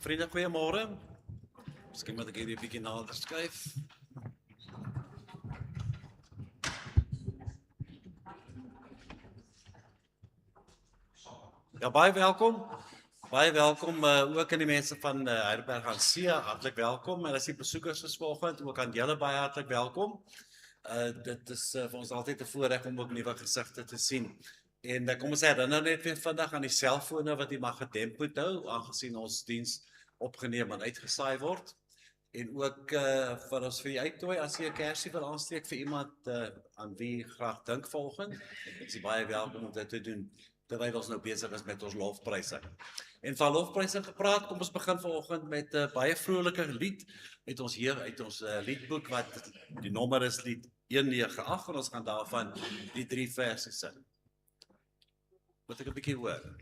Vriende, goeiemôre. Miskien moet ek hierdie bietjie nader skuif. Ja, baie welkom. Baie welkom ook aan die mense van Heidelberg aan See, hartlik welkom. En as die besoekers is vanoggend, ook aan julle baie hartlik welkom. Dit is vir ons altyd 'n voorreg om ook nuwe gesigte te sien. En kom ons herinner net weer vandag aan die selfone wat jy mag gedemp moet hou, aangesien ons diens opgeneem en uitgesaai word. En ook vir ons vir die uitnooi, as jy 'n kersie wil aansteek vir iemand aan wie graag dink vanoggend, is jy baie welkom om dit te doen, terwyl ons nou besig is met ons lofpryse. En van lofpryse gepraat, kom ons begin vanoggend met 'n baie vrolike lied uit ons liedboek, wat die nommer is lied 198, en ons gaan daarvan die 3 verse sing. Moet ek 'n bietjie hoor?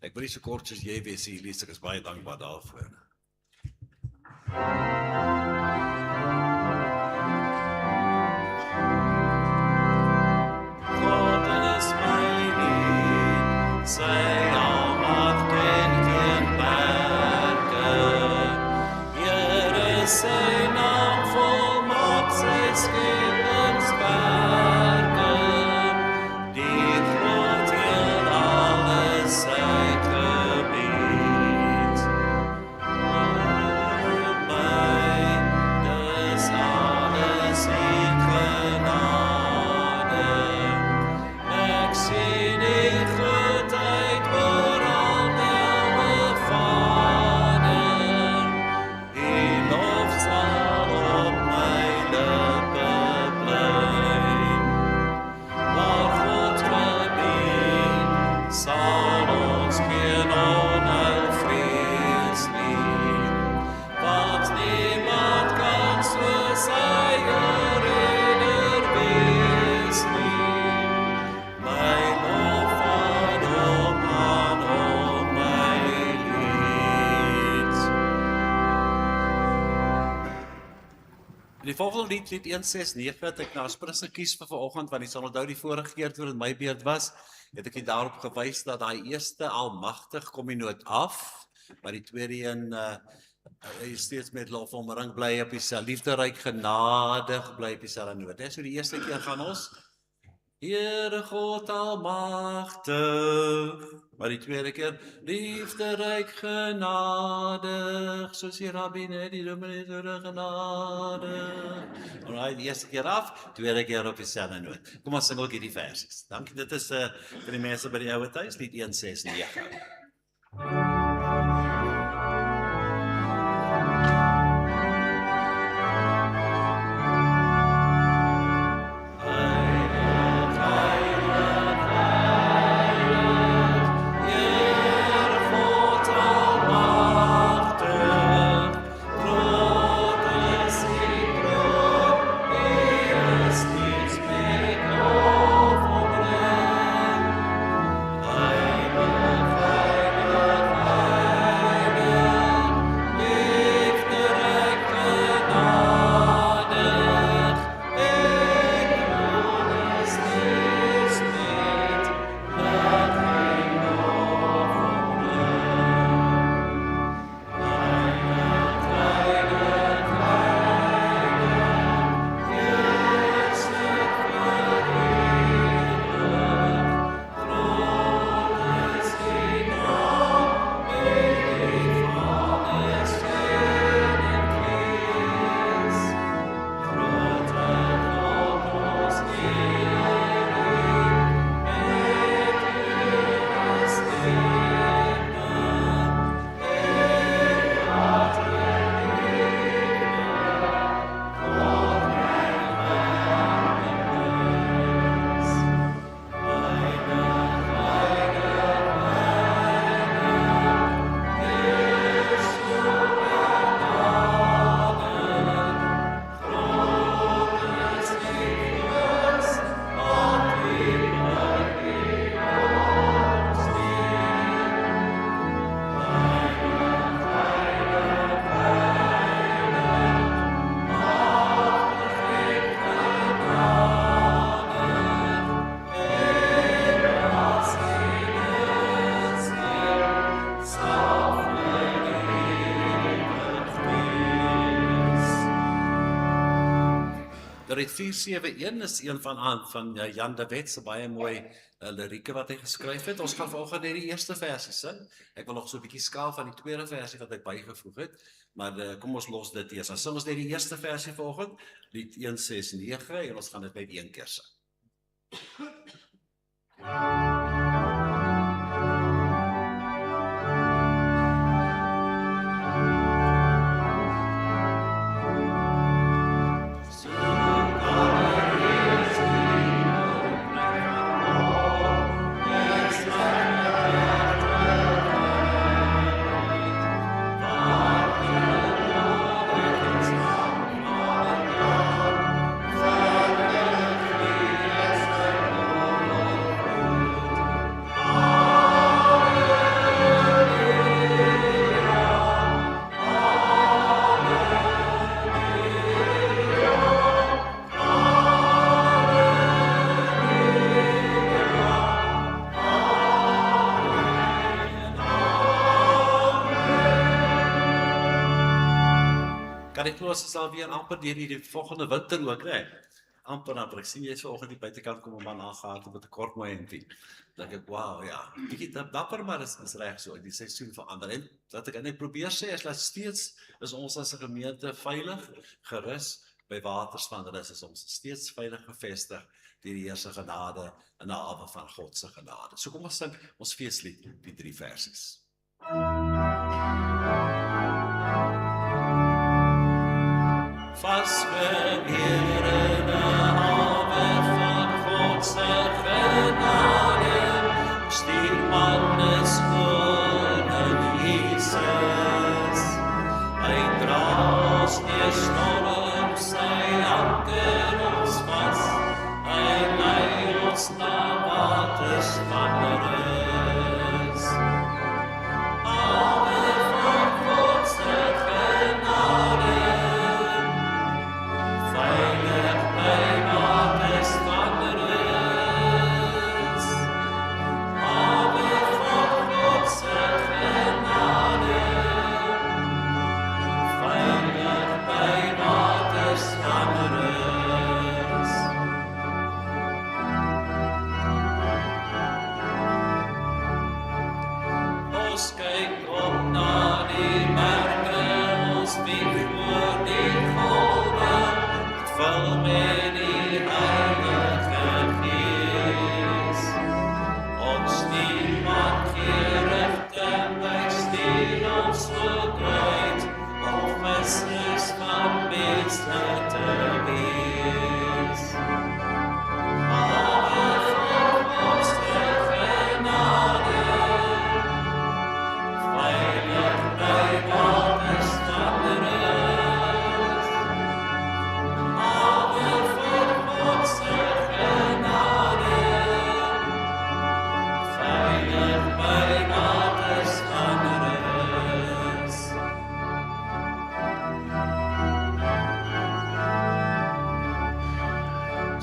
Ek wil nie so kort soos jy wees, Elise, ek is baie dankbaar daarvoor. God is my lied, sy almacht en kenmerke. Here sy naam volmaak sy skeppingswerke. Die groot heel alles uitgebied. Dis alles in genade. Ek sien die goedheid oral Elwe Vader. Die lof sal op my lippe bly. Waar God gebied, sal ons geen onheil vrees nie. Want niemand kan soos hy 'n redder wees nie. My lof aan hom, my lied. Die volgende lied 169, het ek na Springs gekies vir vanoggend, want jy sal onthou die vorige keer toe dit my beurt was, het ek daarop gewys dat daai eerste almagtig kom die noot af, maar die tweede een hy is steeds met lof omring, bly op dieselfde, liefderyk genadig, bly op dieselfde noot. So die eerste keer gaan ons Heere God almagtig, maar die tweede keer liefderyk genadig, soos die rabbi net die dominee genade. Alright, die eerste keer af, tweede keer op dieselfde noot. Kom ons sing ook hierdie versies. Dankie, dit is vir die mense by die ouer tuis, lied 169. Heilig, Red 471 is een van Jan de Wet se baie mooi lirieke wat hy geskryf het. Ons gaan vanoggend net die eerste versie sing. Ek wil nog so 'n bietjie skaal van die tweede versie wat ek bygevoeg het, maar kom ons los dit eers. Dan sing ons net die eerste versie vanoggend, lied 169 en ons gaan dit net een keer sing. Ons is alweer amper deur die volgende winter ook, né? Amper, ek sien jy is vanoggend die buitekant kom 'n man aangehaal met 'n kort mooi hempie. Dink ek, wow, ja, bietjie dapper, maar is reg so, die seisoen verander. En wat ek net probeer sê is dat steeds is ons as 'n gemeente veilig, gerus by waters van rus, is ons steeds veilig gevestig deur die Here se genade in 'n hawe van God se genade. So kom ons sing ons feeslied, die 3 versies. Vastgeheerde hawe van God se genade, stuurmannes koning Jesus. Hy dra ons deur storm, sy anker ons vas. Hy lei ons na waters van rus. Hawe van God se genade, veilig by waters van rus. Hawe van God se genade, veilig by waters van rus. Ons kyk op na die berge, ons bieg oor die golwe, vul met die Heilige Gees. Ons niemand gee rigting, hy stuur ons ook uit, om mislis van mense te wees. Hawe van God se genade, veilig by waters van rus. Hawe van God se genade, veilig by waters van rus.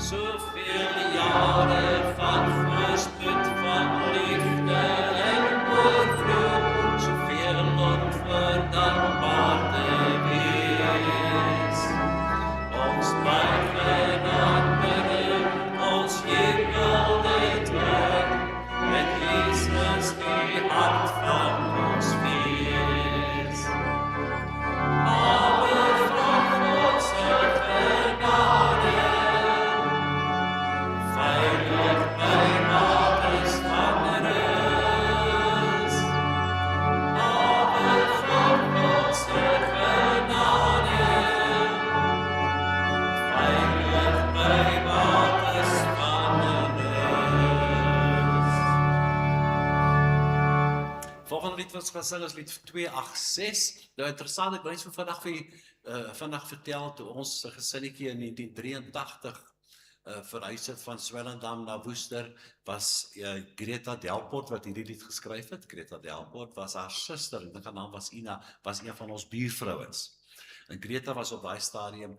Soveel jare van voorspoed, van liefde en oorvloed, soveel om voor dankbaar te wees. Ons buig en aanbidding, ons jubel dit uit, met Jesus die hart van ons fees. Hawe van God se genade, veilig by waters van rus. Hawe van God se genade, veilig by waters van rus. Volgende lied wat ons gaan sing is lied 286. Nou interessant, ek wil net so vandag vertel toe ons gesinnetjie in 1983 verhuis het van Swellendam na Woester, was Greta Delport wat hierdie lied geskryf het. Greta Delport was haar suster, en haar naam was Ina, was een van ons buurvrouens. En Greta was op daai stadium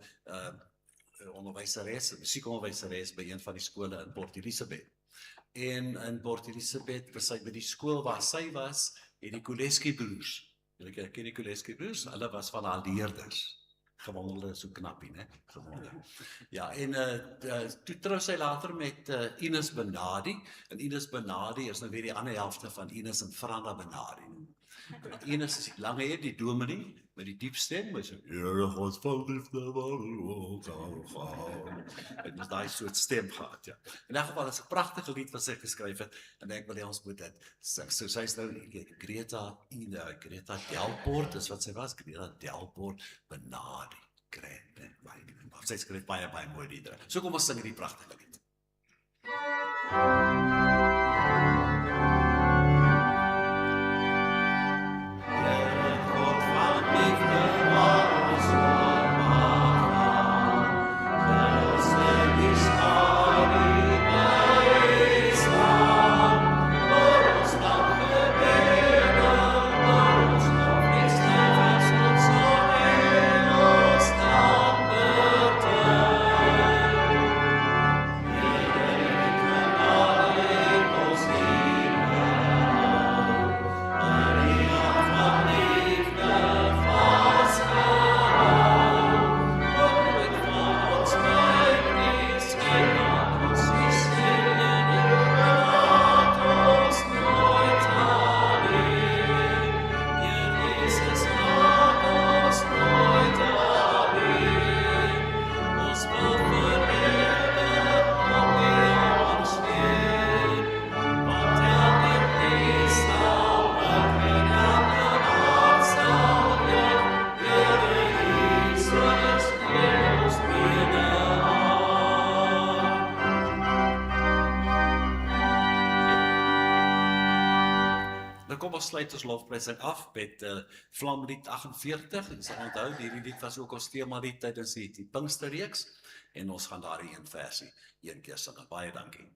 onderwyseres, musiekonderwyseres by een van die skole in Port Elizabeth. En in Port Elizabeth, by die skool waar sy was, het die Koleski broers, julle ken die Koleski broers, hulle was van haar leerders. gewonderde so knappie, né? Gewonderde. Ja, en toe trou sy later met Ines Benadi, en Ines Benadi is nou weer die ander helfte van Ines en Franda Benadi. Ines is die lange een, die dominee, met die diep stem, maar sy, Here, ons val liefde, en dus daai soort stem gehad, ja. In elk geval, is 'n pragtige lied wat sy geskryf het, en ek wil ons moet dit, so sy is nou, Greta Delport, is wat sy was, Greta Delport, Benadi, sy skryf baie mooi liedere. So kom ons sing die pragtige lied. Sluit ons lofprysing af met Vlamlied 48, en sal onthou, hierdie lied was ook ons themalied tydens die Pinksterreeks, en ons gaan daar een versie een keer sing. Baie dankie.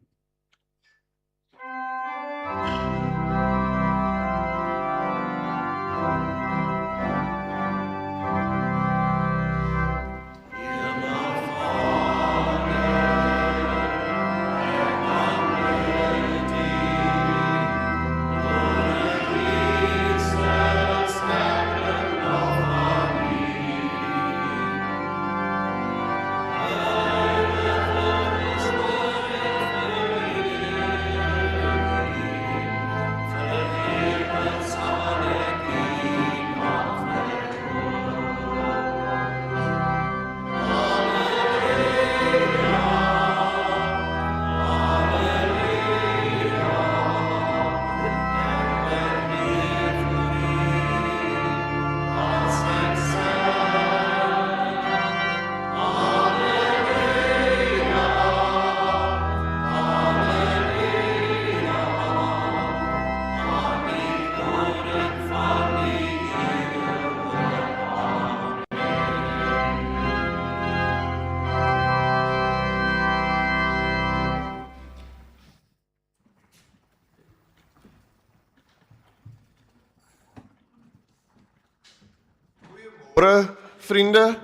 Vriende,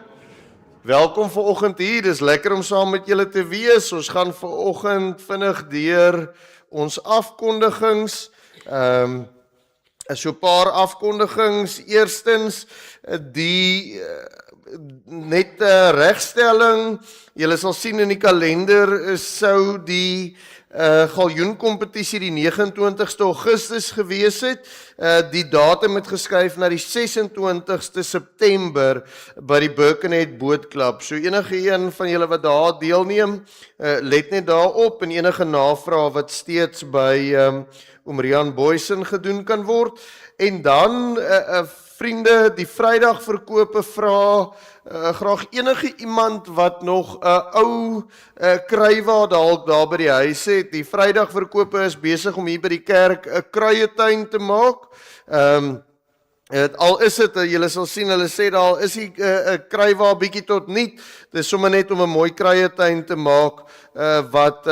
welkom vanoggend hier. Dis lekker om saam met julle te wees. Ons gaan vanoggend vinnig deur ons afkondigings. Is so 'n paar afkondigings. Eerstens die net regstelling. Julle sal sien in die kalender sou die galjoen kompetisie die 29ste Augustus gewees het. Die datum het geskuif na die 26ste September by die Birkenhead Bootklub. So enige een van julle wat daar deelneem, let net daarop, en enige navraag wat steeds by oom Rian Boysen gedoen kan word. En dan vriende, die Vrydag verkope vra graag enige iemand wat nog 'n ou kruiwa dalk daar by die huis het. Die Vrydag verkope is besig om hier by die kerk 'n kruietuin te maak. Al is dit, julle sal sien, hulle sê daar al is die kruiwa bietjie tot niet. Dit is sommer net om 'n mooi kruietuin te maak wat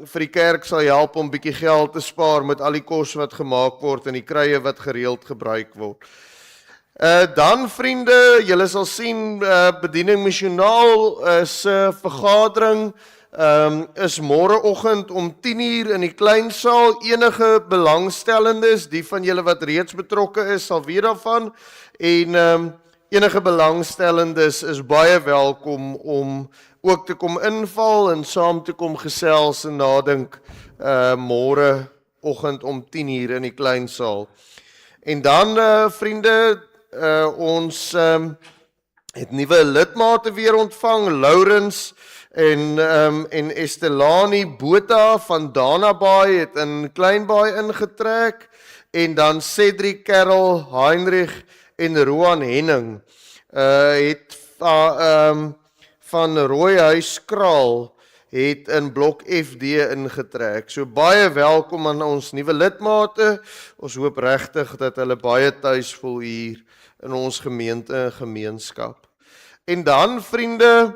vir die kerk sal help om bietjie geld te spaar met al die kos wat gemaak word en die kruie wat gereeld gebruik word. Dan vriende, julle sal sien bediening missionaal se vergadering is môreoggend om 10:00 in die kleinsaal. Enige belangstellendes, die van julle wat reeds betrokke is, sal weet daarvan. En enige belangstellendes is baie welkom om ook te kom inval en saam te kom gesels en nadink môre oggend om 10:00 in die klein saal. En dan vriende, ons het nuwe lidmate weer ontvang, Lourens en Estelani Botha van Danabaai het in Kleinbaai ingetrek, en dan Cedric Carroll, Heinrich en Roan Henning het van Rooihuis Kraal het in blok FD ingetrek. So baie welkom aan ons nuwe lidmate. Ons hoop regtig dat hulle baie tuis voel hier in ons gemeente en gemeenskap. En dan vriende,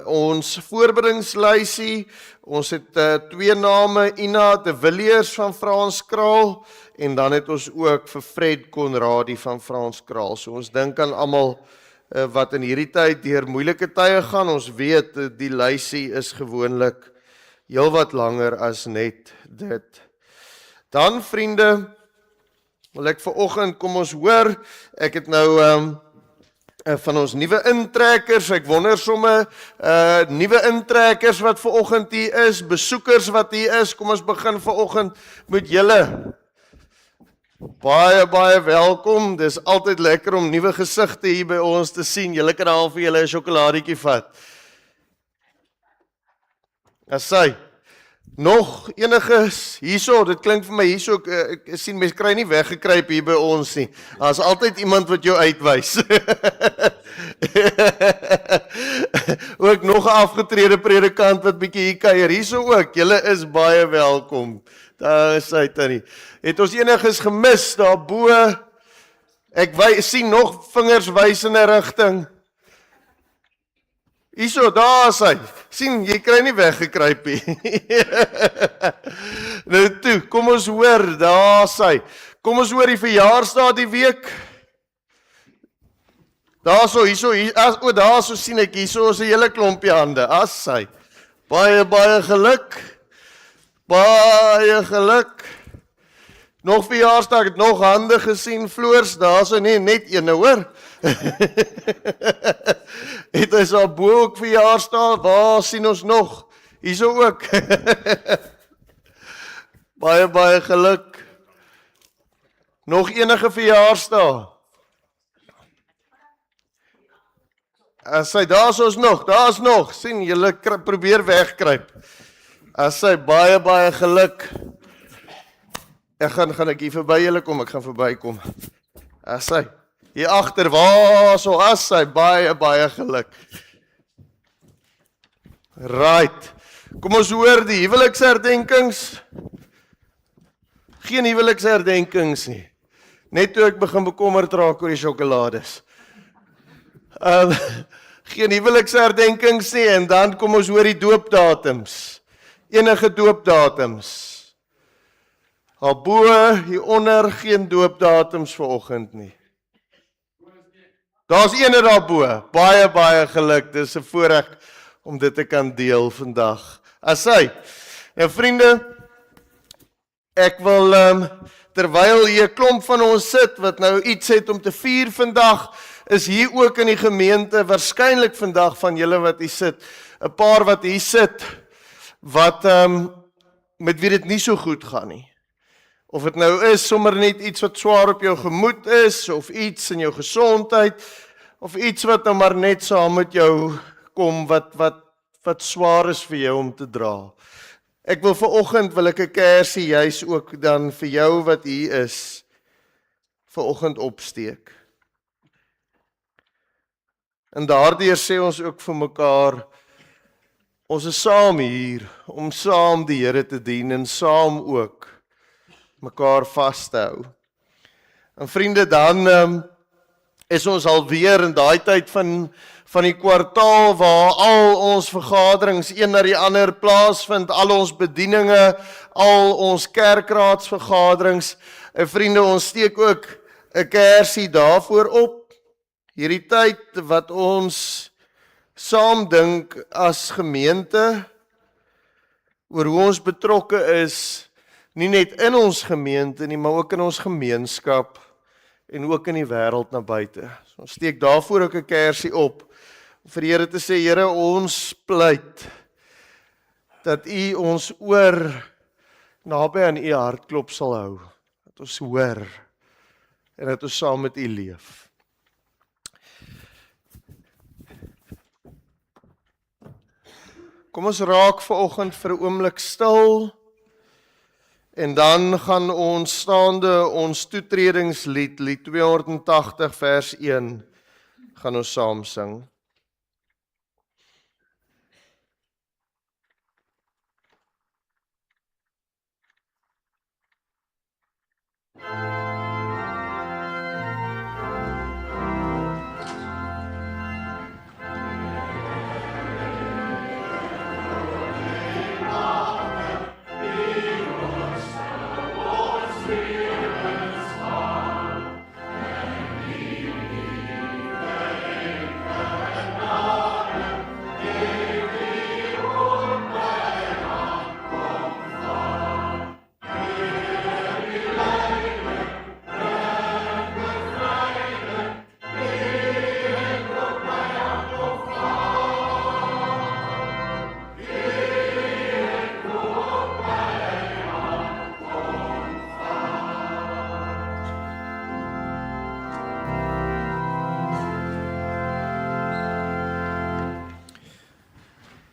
ons voorbereidingslysie, ons het 2 name, Ina de Villiers van Franskraal, en dan het ons ook vir Fred Conradie van Franskraal. So ons dink aan almal wat in hierdie tyd deur moeilike tye gaan. Ons weet die lysie is gewoonlik heel wat langer as net dit. Dan vriende, wil ek vanoggend, kom ons hoor, ek het nou van ons nuwe intrekkers, ek wonder somme nuwe intrekkers wat vanoggend hier is, besoekers wat hier is, kom ons begin vanoggend met julle. Baie welkom, dis altyd lekker om nuwe gesigte hier by ons te sien. Julle kan al vir julle 'n sjokoladietjie vat. Asai, nog eniges hierso, dit klink vir my hierso, ek sien mense kry nie weggekruip hier by ons nie. Daar's altyd iemand wat jou uitwys. Ook nog 'n afgetrede predikant wat bietjie hier kuier. Hierso ook, julle is baie welkom. Daar is hy tannie. Het ons eniges gemis daarbo? Ek sien nog vingers wys in 'n rigting. Hierso, daar is hy. Sien, jy kry nie weggekruip nie. Nou toe, kom ons hoor, daar is hy. Kom ons hoor die verjaarsdag die week. Daarso, hierso, daarso sien ek, hierso is 'n hele klompie hande. As hy. Baie geluk. Baie geluk. Nog verjaarsdag, het nog hande gesien, Floors, daarso nie net een, hoor. Het is al bo ook verjaarsdag, waar sien ons nog? Hierso ook. Baie geluk. Nog enige verjaarsdag? As hy, daar's nog, sien, julle probeer wegkruip. As hy, baie geluk. Ek gaan ek hier verby julle kom, ek gaan verbykom. As hy, hier agter, waarso, as hy, baie geluk. Right, kom ons hoor die huweliksherdenkings. Geen huweliksherdenkings nie. Net toe ek begin bekommerd raak oor die sjokolades. Geen huweliksherdenkings nie, en dan kom ons hoor die doopdatums. Enige doopdatums. Daarbo, hieronder, geen doopdatums vanoggend nie. Daar's eene daarbo, baie geluk, dis 'n voorreg om dit te kan deel vandag. As hy, en vriende, ek wil, terwyl hier 'n klomp van ons sit, wat nou iets het om te vier vandag, is hier ook in die gemeente, waarskynlik vandag van julle wat hier sit, 'n paar wat hier sit, wat met wie dit nie so goed gaan nie. Of dit nou is sommer net iets wat swaar op jou gemoed is, of iets in jou gesondheid, of iets wat nou maar net saam met jou kom, wat swaar is vir jou om te dra. Ek wil vanoggend, wil ek 'n kersie juis ook dan vir jou wat hier is, vanoggend opsteek. En daardeur sê ons ook vir mekaar, ons is saam hier, om saam die Here te dien, en saam ook mekaar vas te hou. En vriende, dan is ons alweer in daai tyd van die kwartaal, waar al ons vergaderings een na die ander plaasvind, al ons bedieninge, al ons kerkraadsvergaderings, en vriende, ons steek ook 'n kersie daarvoor op, hierdie tyd wat ons saam dink as gemeente, oor hoe ons betrokke is, nie net in ons gemeente nie, maar ook in ons gemeenskap en ook in die wêreld na buite. So, ons steek daarvoor ook 'n kersie op, vir die Here te sê, Here, ons pleit, dat U ons oor naby aan U hartklop sal hou, dat ons hoor, en dat ons saam met U leef. Kom ons raak vanoggend vir 'n oomblik stil, en dan gaan ons staande ons toetredingslied, lied 280 vers 1, gaan ons saam sing.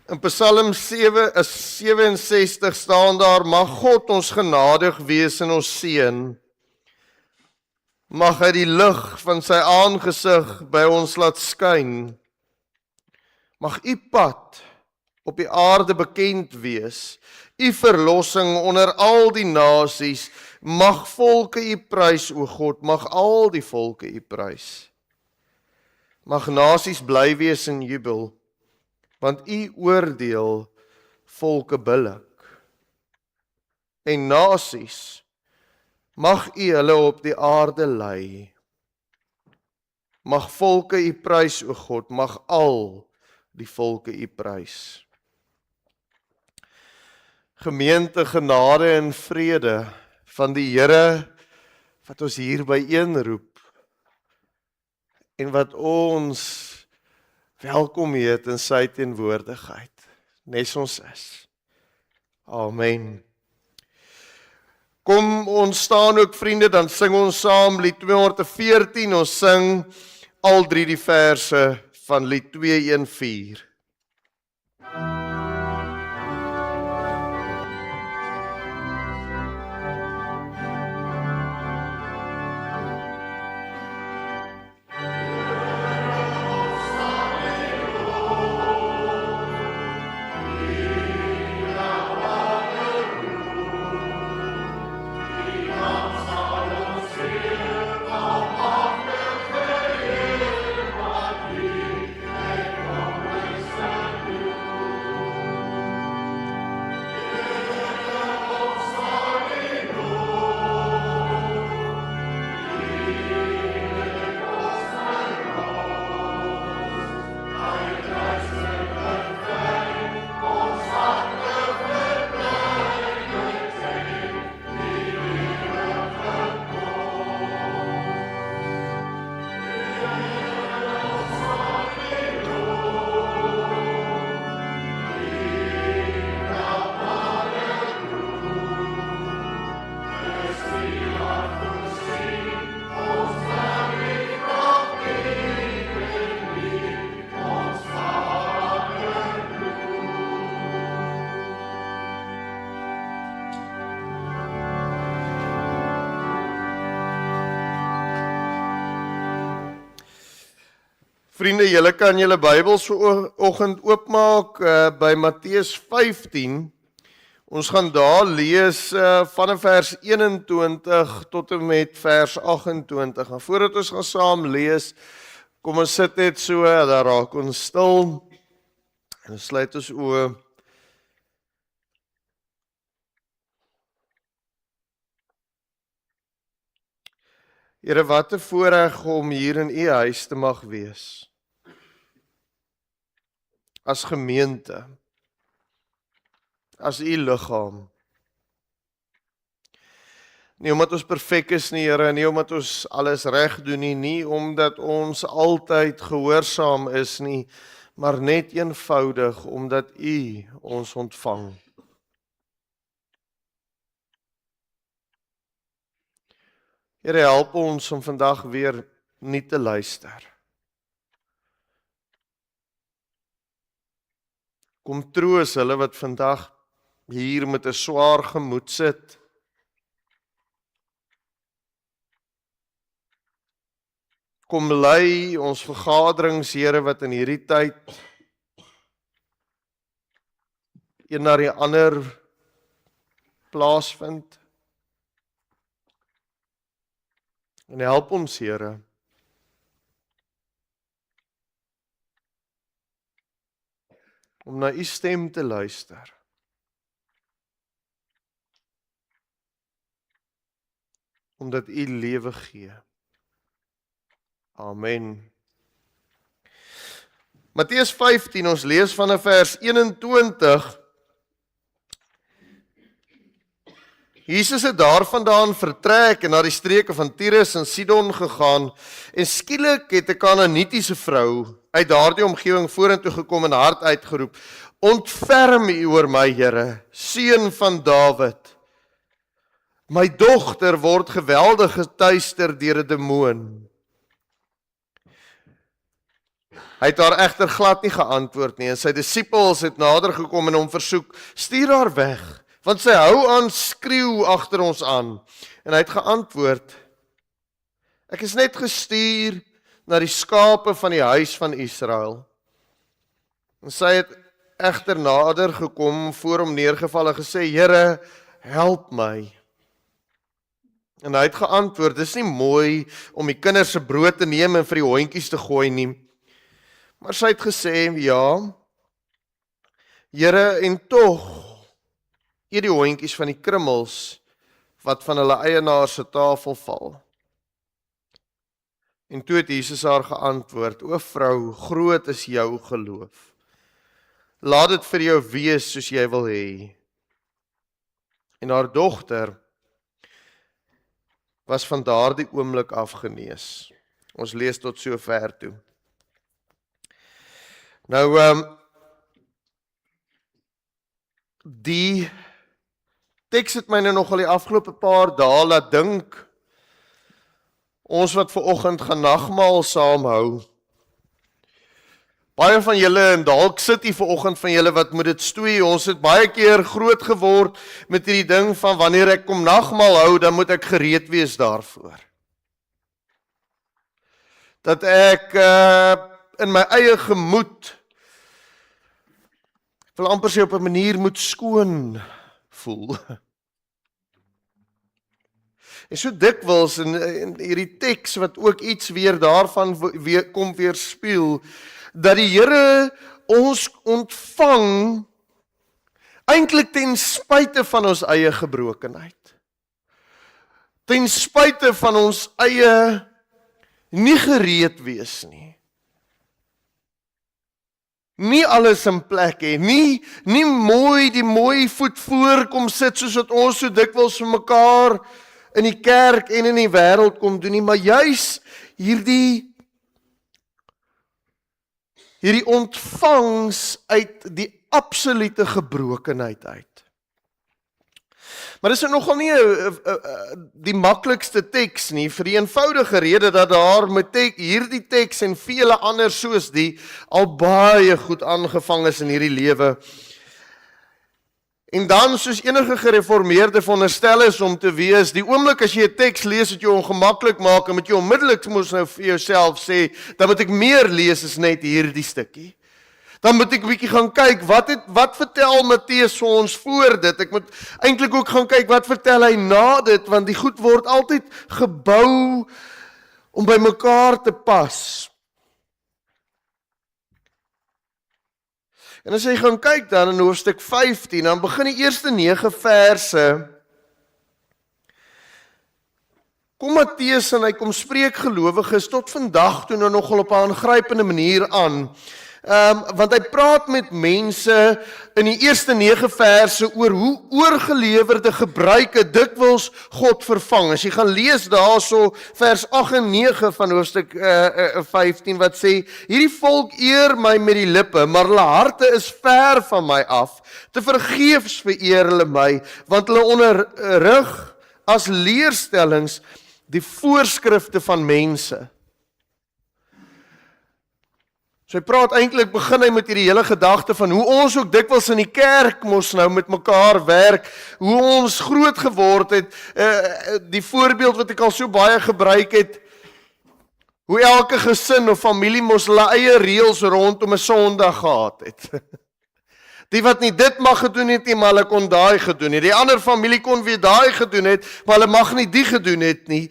In Psalm 67 staan daar, mag God ons genadig wees en ons seën. Mag hy die lig van sy aangesig by ons laat skyn. Mag u pad op die aarde bekend wees, u verlossing onder al die nasies. Mag volke u prys, o God, mag al die volke u prys. Mag nasies bly wees in jubel, want u oordeel volke billik. En nasies, mag u hulle op die aarde lei. Mag volke u prys, o God, mag al die volke u prys. Gemeente, genade en vrede van die Here wat ons hier byeen roep en wat ons welkom heet in sy teenwoordigheid, nes ons is. Amen. Kom, ons staan ook vriende, dan sing ons saam lied 214, ons sing al 3 die verse van lied 214. Vriende, julle kan julle Bybels vanoggend oopmaak by Matteus 15. Ons gaan daar lees vanaf vers 21 tot en met vers 28. En voordat ons gaan saam lees, kom ons sit net so, daar raak ons stil en sluit ons oë. Here, wat 'n voorreg om hier in u huis te mag wees. As gemeente, as u liggaam. Nie omdat ons perfek is nie, Here, nie omdat ons alles reg doen nie, nie omdat ons altyd gehoorsaam is nie, maar net eenvoudig omdat U ons ontvang. Here, help ons om vandag weer nie te luister. Kom troos hulle wat vandag hier met 'n swaar gemoed sit. Kom lei ons vergaderings, Here, wat in hierdie tyd een na die ander plaasvind. En help ons, Here, om na U stem te luister. Omdat U lewe gee. Amen. Matteus 15, ons lees vanaf vers 21. Jesus het daarvandaan vertrek en na die streke van Tyrus en Sidon gegaan en skielik het 'n Kanaanitiese vrou uit daardie omgewing vorentoe gekom en hard uitgeroep: "Ontferm U oor my, Here, seun van Dawid. My dogter word geweldig getuister deur 'n demoon." Hy het haar egter glad nie geantwoord nie en sy disippels het nader gekom en hom versoek: "Stuur haar weg, want sy hou aan skreeu agter ons aan." En hy het geantwoord: "Ek is net gestuur na die skape van die huis van Israel." En sy het egter nader gekom, voor hom neergeval en gesê: "Here, help my." En hy het geantwoord: "Dis nie mooi om die kinders se brood te neem en vir die hondjies te gooi nie." Maar sy het gesê: "Ja, Here, en tog eet die hondjies van die krummels wat van hulle eienaar se tafel val." En toe het Jesus haar geantwoord: "O vrou, groot is jou geloof. Laat dit vir jou wees soos jy wil hê." En haar dogter was van daardie oomblik af genees. Ons lees tot sover toe. Nou, die teks het my nou nogal die afgelope paar dae laat dink, ons wat vanoggend gaan nagmaal saamhou. Baie van julle, en dalk sit hier vanoggend van julle wat moet dit stoei, ons het baie keer groot geword met hierdie ding van wanneer ek kom nagmaal hou, dan moet ek gereed wees daarvoor. Dat ek in my eie gemoed, ek wil amper sê op 'n manier moet skoon voel. En so dikwels in hierdie teks wat ook iets weer daarvan kom weerspieël, dat die Here ons ontvang eintlik ten spyte van ons eie gebrokenheid. Ten spyte van ons eie nie gereed wees nie. Nie alles in plek hê, nie die mooi voet voor kom sit soos wat ons so dikwels vir mekaar in die kerk en in die wêreld kom doen nie, maar juis hierdie ontvangs uit die absolute gebrokenheid uit. Maar dis nogal nie die maklikste teks nie, vir die eenvoudige rede dat daar met hierdie teks en vele ander soos die al baie goed aangevang is in hierdie lewe. En dan, soos enige gereformeerde veronderstel is om te wees, die oomblik as jy 'n teks lees wat jou ongemaklik maak, en moet jy onmiddellik moes nou vir jouself sê, dan moet ek meer lees as net hierdie stukkie. Dan moet ek 'n bietjie gaan kyk, wat vertel Matteus vir ons voor dit? Ek moet eintlik ook gaan kyk, wat vertel hy na dit, want die goed word altyd gebou om by mekaar te pas. En as jy gaan kyk dan in hoofstuk 15, dan begin die eerste 9 verse, kom Matteus en hy kom spreek gelowiges tot vandag toe nou nogal op 'n aangrypende manier aan. want hy praat met mense in die eerste 9 verse oor hoe oorgelewerde gebruike dikwels God vervang. As jy gaan lees daarso vers 8 en 9 van hoofstuk 15 wat sê, hierdie volk eer my met die lippe, maar hulle harte is ver van my af. Te vergeefs vereer hulle my, want hulle onderrig as leerstellings die voorskrifte van mense. So hy praat eintlik, begin hy met hierdie hele gedagte van hoe ons ook dikwels in die kerk mos nou met mekaar werk, hoe ons groot geword het, die voorbeeld wat ek al so baie gebruik het, hoe elke gesin of familie mos hulle eie reëls rondom 'n Sondag gehad het. Die wat nie dit mag gedoen het nie, maar hulle kon daai gedoen het. Die ander familie kon weer daai gedoen het, maar hulle mag nie die gedoen het nie.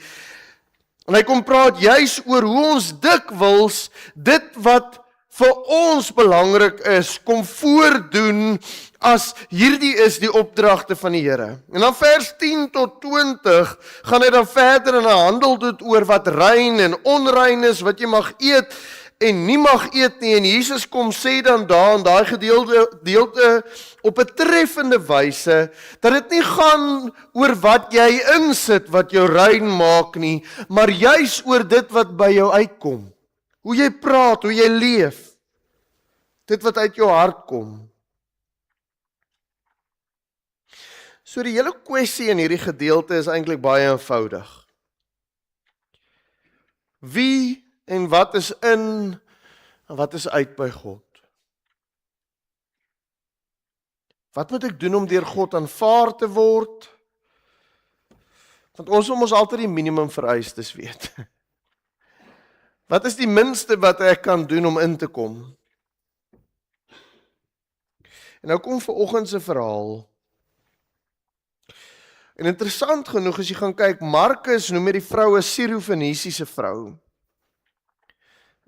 En hy kom praat juis oor hoe ons dikwels dit wat vir ons belangrik is, kom voordoen as hierdie is die opdragte van die Here. En dan vers 10 tot 20 gaan hy dan verder en handel dit oor wat rein en onrein is, wat jy mag eet en nie mag eet nie. En Jesus kom sê dan daar in daai gedeelte op 'n treffende wyse dat dit nie gaan oor wat jy insit wat jou rein maak nie, maar juis oor dit wat by jou uitkom. Hoe jy praat, hoe jy leef. Dit wat uit jou hart kom. So die hele kwessie in hierdie gedeelte is eintlik baie eenvoudig. Wie en wat is in en wat is uit by God? Wat moet ek doen om deur God aanvaar te word? Want ons moet altyd die minimum vereistes weet. Wat is die minste wat ek kan doen om in te kom? En nou kom vanoggend se verhaal. En interessant genoeg as jy gaan kyk, Markus noem die vrou 'n Sirofenisiese vrou.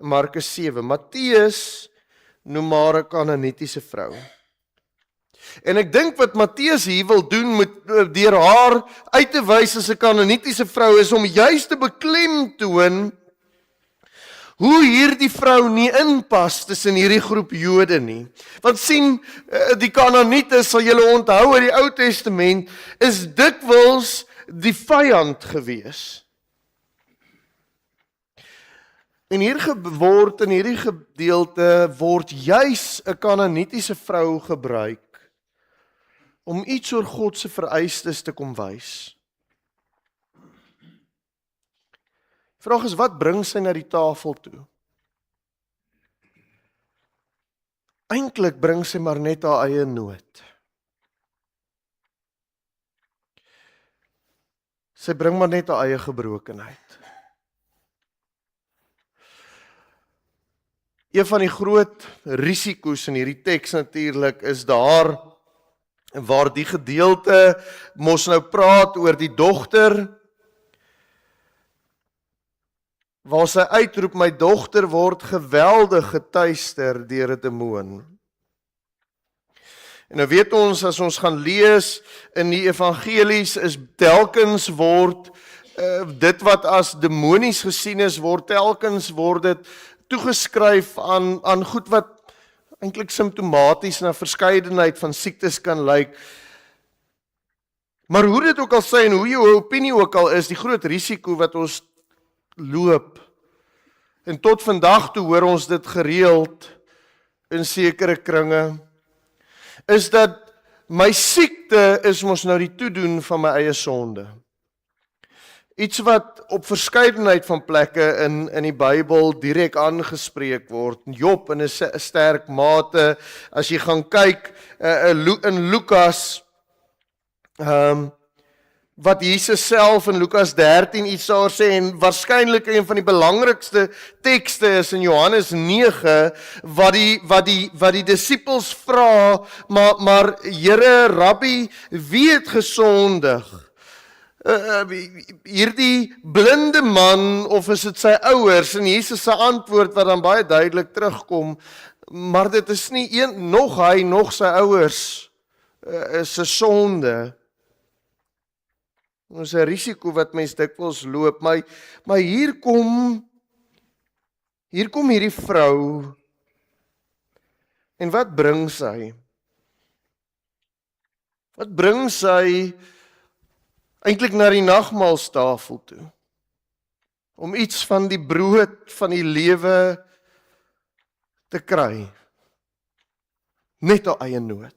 Markus 7. Matteus noem haar 'n Kanaanitiese vrou. En ek dink wat Matteus hier wil doen met deur haar uit te wys as 'n Kanaanitiese vrou is om juis te beklemtoon hoe hierdie vrou nie inpas tussen hierdie groep Jode nie. Want sien, die Kanaaniete, sal julle onthou uit die Ou Testament, is dikwels die vyand gewees. En hier word in hierdie gedeelte word juis 'n Kanaanitiese vrou gebruik om iets oor God se vereistes te kom wys. Vraag is, wat bring sy na die tafel toe? Eintlik bring sy maar net haar eie nood. Sy bring maar net haar eie gebrokenheid. Een van die groot risiko's in hierdie teks natuurlik is daar waar die gedeelte mos nou praat oor die dogter, waar sy uitroep, my dogter word geweldig getuister deur 'n demoon. En nou weet ons, as ons gaan lees in die evangelies, is telkens word dit wat as demonies gesien is, telkens word dit toegeskryf aan goed wat eintlik simptomaties na verskeidenheid van siektes kan lyk. Maar hoe dit ook al sê en hoe jou opinie ook al is, die groot risiko wat ons loop, en tot vandag toe hoor ons dit gereeld in sekere kringe, is dat my siekte is mos nou die toedoen van my eie sonde. Iets wat op verskeidenheid van plekke in die Bybel direk aangespreek word. Job in 'n sterk mate, as jy gaan kyk in Lukas, wat Jesus self in Lukas 13 iets daar sê, en waarskynlik een van die belangrikste tekste is in Johannes 9, wat die disippels vra, maar Here, Rabbi, wie het gesondig? Hierdie blinde man, of is dit sy ouers? En Jesus se antwoord wat dan baie duidelik terugkom, maar dit is nie nog hy, nog sy ouers se sonde. Ons 'n risiko wat mens dikwels loop, maar hier kom hierdie vrou En wat bring sy? Wat bring sy eintlik na die nagmaalstafel toe? Om iets van die brood van die lewe te kry. Net haar eie nood.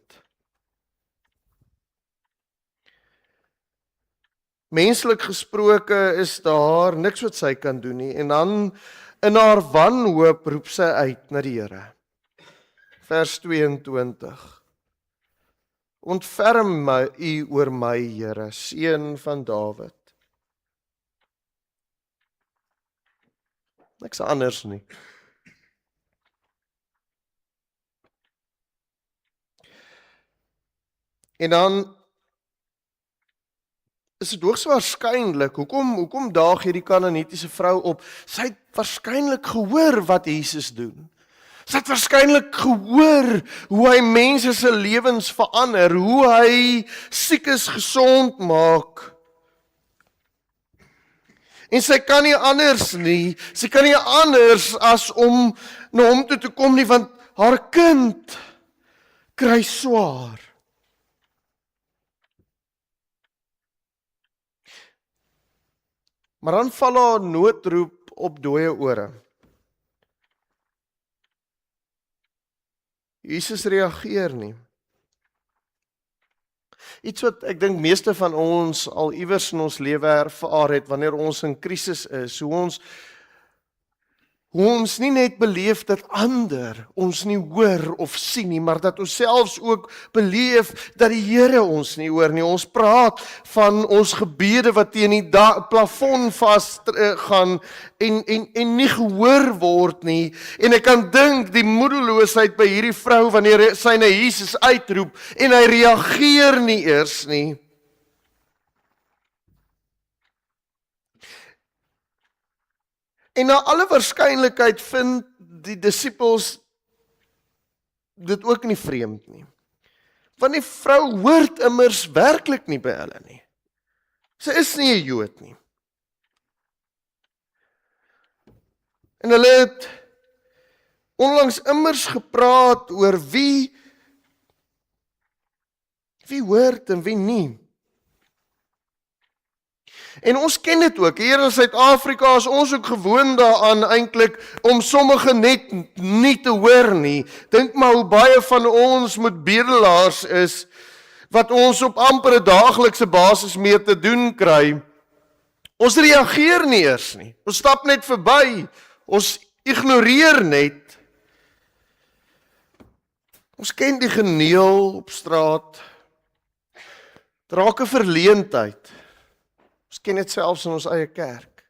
Menslik gesproke is daar niks wat sy kan doen nie. En dan in haar wanhoop roep sy uit na die Here. Vers 22. Ontferm U oor my, Here, seun van Dawid. Niks anders nie. En dan is dit hoogs waarskynlik, hoekom daag hierdie Kanaanitiese vrou op? Sy het waarskynlik gehoor wat Jesus doen. Sy het waarskynlik gehoor hoe hy mense se lewens verander, hoe hy siekes gesond maak. En sy kan nie anders nie, sy kan nie anders as om na hom toe te kom nie, want haar kind kry swaar. Maar dan val haar noodroep op dooie ore. Jesus reageer nie. Iets wat ek dink meeste van ons al iewers in ons lewe ervaar het wanneer ons in krisis is, hoe ons nie net beleef dat ander ons nie hoor of sien nie, maar dat ons selfs ook beleef dat die Here ons nie hoor nie. Ons praat van ons gebede wat teen die plafon vas gaan en nie gehoor word nie. En ek kan dink die moedeloosheid by hierdie vrou wanneer sy na Jesus uitroep en hy reageer nie eers nie. En na alle waarskynlikheid vind die disippels dit ook nie vreemd nie. Want die vrou hoort immers werklik nie by hulle nie. Sy is nie 'n Jood nie. En hulle het onlangs immers gepraat oor wie hoort en wie nie. En ons ken dit ook, hier in Suid-Afrika is ons ook gewoond daaraan eintlik om sommige net nie te hoor nie. Dink maar hoe baie van ons met bedelaars is, wat ons op amper 'n daaglikse basis mee te doen kry. Ons reageer nie eers nie, ons stap net verby, ons ignoreer net. Ons ken die geneel op straat, dit raak 'n verleentheid. Ons ken dit selfs in ons eie kerk,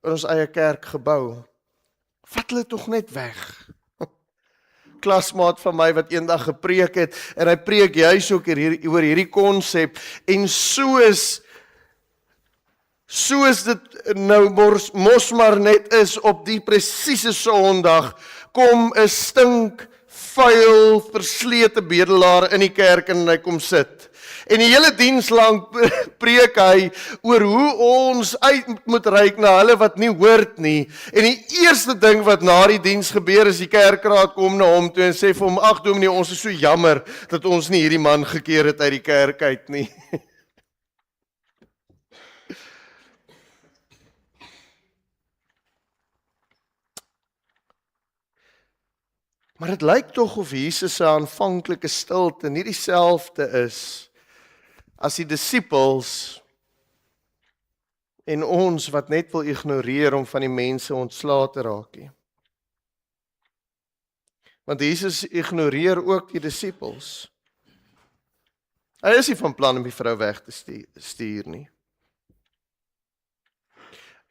in ons eie kerkgebou. Vat hulle tog net weg. Klasmaat van my wat eendag gepreek het, en hy preek juis ook oor hierdie konsep, en soos dit nou mos maar net is op die presiese Sondag, kom 'n stink, vuil, verslete bedelaar in die kerk en hy kom sit. En die hele diens lank preek hy oor hoe ons uit moet reik na hulle wat nie hoort nie. En die eerste ding wat na die diens gebeur is die kerkraad kom na hom toe en sê vir hom, ag dominee, ons is so jammer dat ons nie hierdie man gekeer het uit die kerk uit nie. Maar dit lyk tog of Jesus se aanvanklike stilte nie dieselfde is as die disippels en ons wat net wil ignoreer om van die mense ontslae te raak nie. Want Jesus ignoreer ook die disippels. Hy is nie van plan om die vrou weg te stuur nie.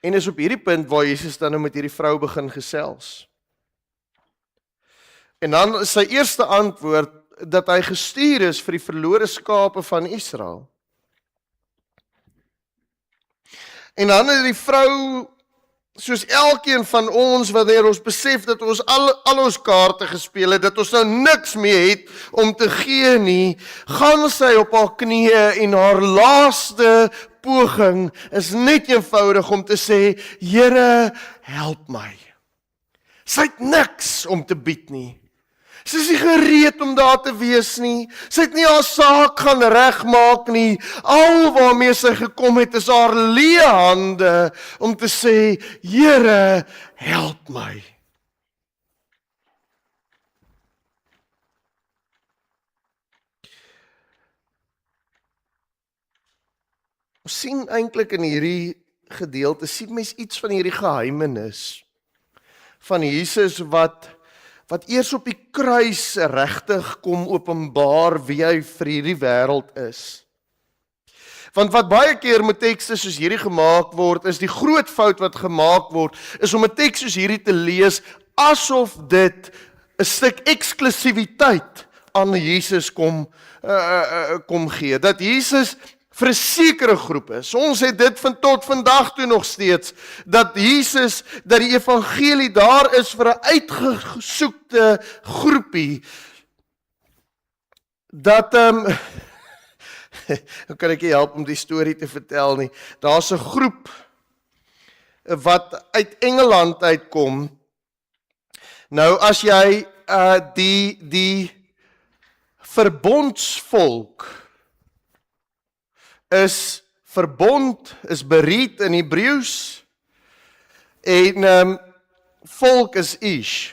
En is op hierdie punt waar Jesus dan nou met hierdie vrou begin gesels. En dan is sy eerste antwoord dat hy gestuur is vir die verlore skape van Israel. En dan het die vrou, soos elkeen van ons, wanneer ons besef dat ons al ons kaarte gespeel het, dat ons nou niks meer het om te gee nie, gaan sy op haar knieë en haar laaste poging is net eenvoudig om te sê, Here, help my. Sy het niks om te bied nie. Sy is nie gereed om daar te wees nie. Sy het nie haar saak gaan regmaak nie. Al waarmee sy gekom het is haar leë hande om te sê, Here, help my. Ons sien eintlik in hierdie gedeelte, sien mens iets van hierdie geheimenis van Jesus wat eers op die kruis regtig kom openbaar wie hy vir hierdie wêreld is. Want wat baie keer met tekste soos hierdie gemaak word, is die groot fout wat gemaak word, is om 'n teks soos hierdie te lees asof dit 'n stuk eksklusiwiteit aan Jesus kom gee. Dat Jesus vir 'n sekere groep is. Ons het dit van tot vandag toe nog steeds, dat die evangelie daar is vir 'n uitgesoekte groepie, dat, nou kan ek nie help om die storie te vertel nie, daar's 'n groep, wat uit Engeland uitkom. Nou as jy, die verbondsvolk, is verbond, is bereid in Hebreëus, en volk is ish.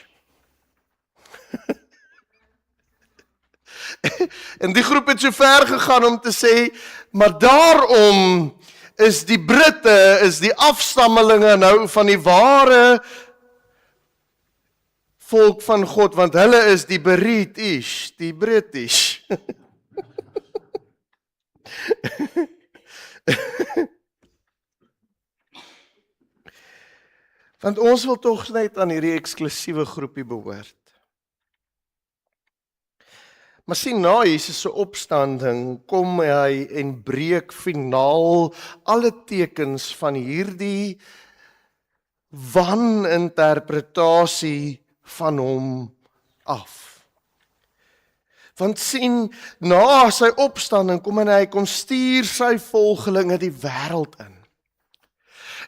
En die groep het so ver gegaan om te sê, maar daarom is die Britte, is die afstammelinge nou van die ware volk van God, want hulle is die bereid ish, die British. Want ons wil tog net aan hierdie eksklusiewe groepie behoort. Maar sien, na Jesus se opstanding kom hy en breek finaal alle tekens van hierdie waninterpretasie van hom af. Want sien, na sy opstanding kom hy kom stuur sy volgelinge die wêreld in.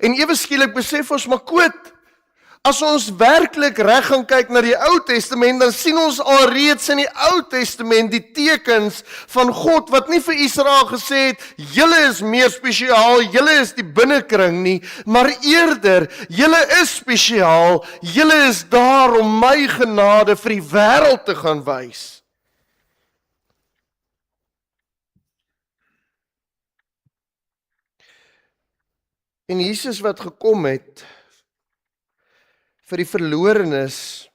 En ewe skielik besef ons, maar Koot, as ons werklik reg gaan kyk na die Ou Testament, dan sien ons alreeds in die Ou Testament die tekens van God, wat nie vir Israel gesê het, julle is meer spesiaal, julle is die binnekring nie, maar eerder, julle is spesiaal, julle is daar om my genade vir die wêreld te gaan wys. En Jesus wat gekom het vir die verlorenes,